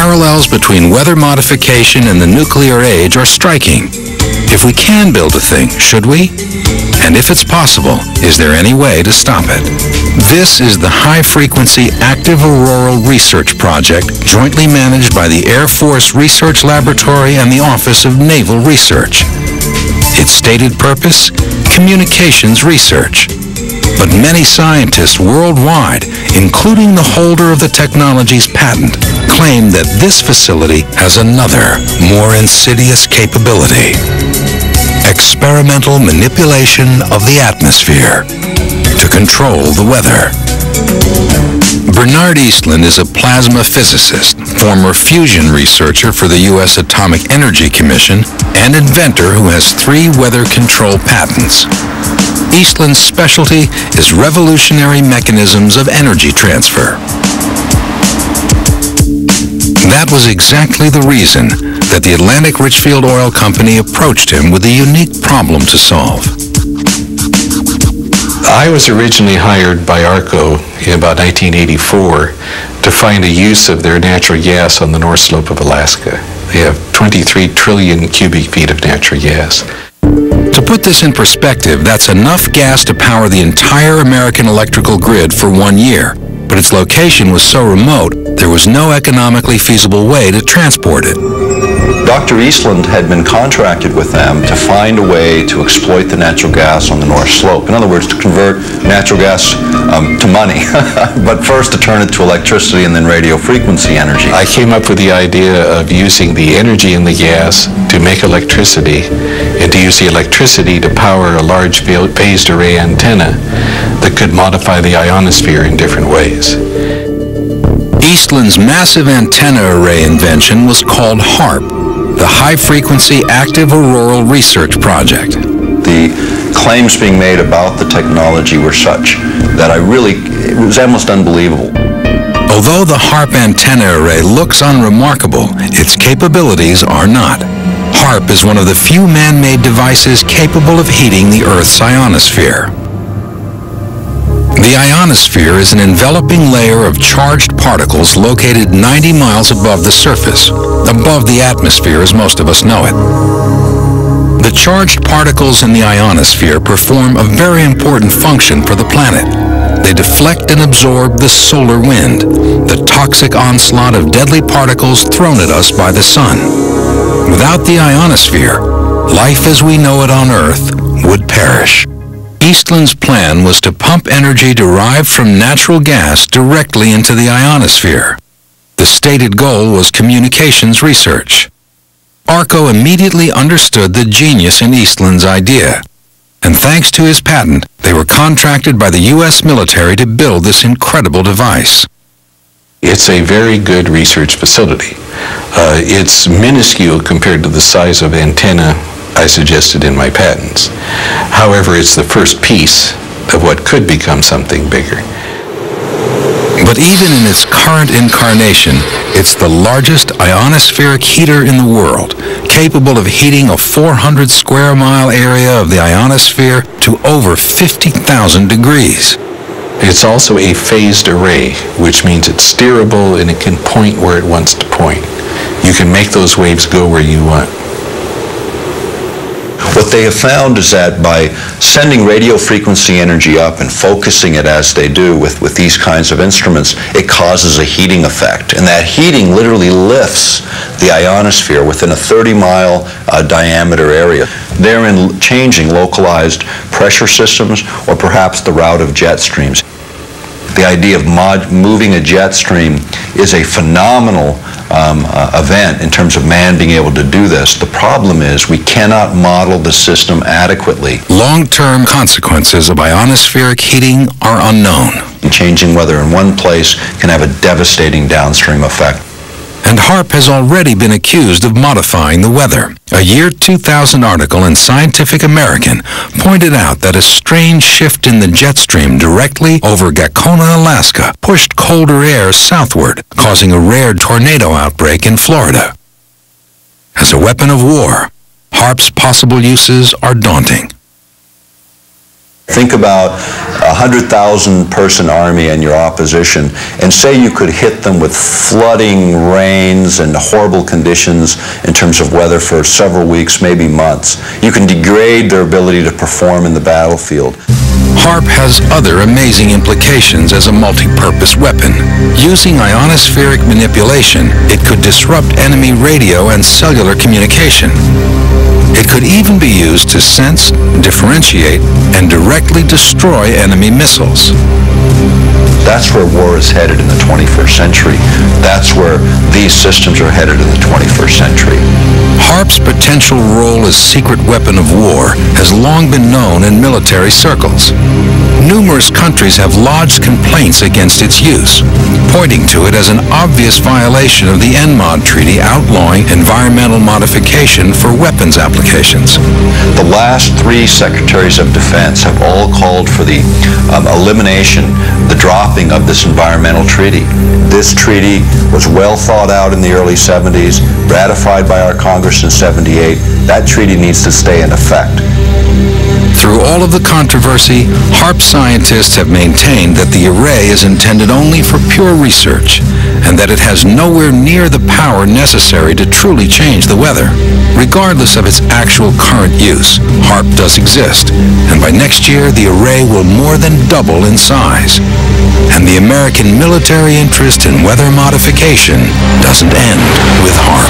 parallels between weather modification and the nuclear age are striking. If we can build a thing, should we? And if it's possible, is there any way to stop it? This is the High-Frequency Active Auroral Research Project, jointly managed by the Air Force Research Laboratory and the Office of Naval Research. Its stated purpose? Communications research. But many scientists worldwide, including the holder of the technology's patent, claim that this facility has another, more insidious capability. Experimental manipulation of the atmosphere to control the weather. Bernard Eastland is a plasma physicist, former fusion researcher for the U.S. Atomic Energy Commission, and inventor who has 3 weather control patents. Eastland's specialty is revolutionary mechanisms of energy transfer. That was exactly the reason that the Atlantic Richfield Oil Company approached him with a unique problem to solve. I was originally hired by ARCO in about 1984 to find a use of their natural gas on the North Slope of Alaska. They have 23 trillion cubic feet of natural gas. To put this in perspective, that's enough gas to power the entire American electrical grid for 1 year. But its location was so remote, there was no economically feasible way to transport it. Dr. Eastland had been contracted with them to find a way to exploit the natural gas on the North Slope. In other words, to convert natural gas to money, but first to turn it to electricity and then radio frequency energy. I came up with the idea of using the energy in the gas to make electricity, and to use the electricity to power a large phased array antenna that could modify the ionosphere in different ways. Eastland's massive antenna array invention was called HAARP, the High-Frequency Active Auroral Research Project. The claims being made about the technology were such that it was almost unbelievable. Although the HAARP antenna array looks unremarkable, its capabilities are not. HAARP is one of the few man-made devices capable of heating the Earth's ionosphere. The ionosphere is an enveloping layer of charged particles located 90 miles above the surface, above the atmosphere as most of us know it. The charged particles in the ionosphere perform a very important function for the planet. They deflect and absorb the solar wind, the toxic onslaught of deadly particles thrown at us by the sun. Without the ionosphere, life as we know it on Earth would perish. Eastland's plan was to pump energy derived from natural gas directly into the ionosphere. The stated goal was communications research. ARCO immediately understood the genius in Eastland's idea, and thanks to his patent, they were contracted by the U.S. military to build this incredible device. It's a very good research facility. It's minuscule compared to the size of antenna I suggested in my patents. However, it's the first piece of what could become something bigger. But even in its current incarnation, it's the largest ionospheric heater in the world, capable of heating a 400 square mile area of the ionosphere to over 50,000 degrees. It's also a phased array, which means it's steerable and it can point where it wants to point. You can make those waves go where you want. What they have found is that by sending radio frequency energy up and focusing it as they do with these kinds of instruments, it causes a heating effect. And that heating literally lifts the ionosphere within a 30-mile diameter area, therein changing localized pressure systems or perhaps the route of jet streams. The idea of moving a jet stream is a phenomenal event in terms of man being able to do this. The problem is we cannot model the system adequately. Long-term consequences of ionospheric heating are unknown. Changing weather in one place can have a devastating downstream effect. And HAARP has already been accused of modifying the weather. A year 2000 article in Scientific American pointed out that a strange shift in the jet stream directly over Gacona, Alaska, pushed colder air southward, causing a rare tornado outbreak in Florida. As a weapon of war, HAARP's possible uses are daunting. Think about a 100,000 person army and your opposition, and say you could hit them with flooding rains and horrible conditions in terms of weather for several weeks, maybe months. You can degrade their ability to perform in the battlefield. HAARP has other amazing implications as a multi-purpose weapon. Using ionospheric manipulation, it could disrupt enemy radio and cellular communication. It could even be used to sense, differentiate, and directly destroy enemy missiles. That's where war is headed in the 21st century. That's where these systems are headed in the 21st century. HAARP's potential role as secret weapon of war has long been known in military circles. Numerous countries have lodged complaints against its use, pointing to it as an obvious violation of the NMOD treaty outlawing environmental modification for weapons applications. The last 3 secretaries of defense have all called for the elimination, the dropping of this environmental treaty. This treaty was well thought out in the early 70s, ratified by our Congress in 78. That treaty needs to stay in effect. Through all of the controversy, HAARP scientists have maintained that the array is intended only for pure research, and that it has nowhere near the power necessary to truly change the weather. Regardless of its actual current use, HAARP does exist, and by next year the array will more than double in size. And the American military interest in weather modification doesn't end with HAARP.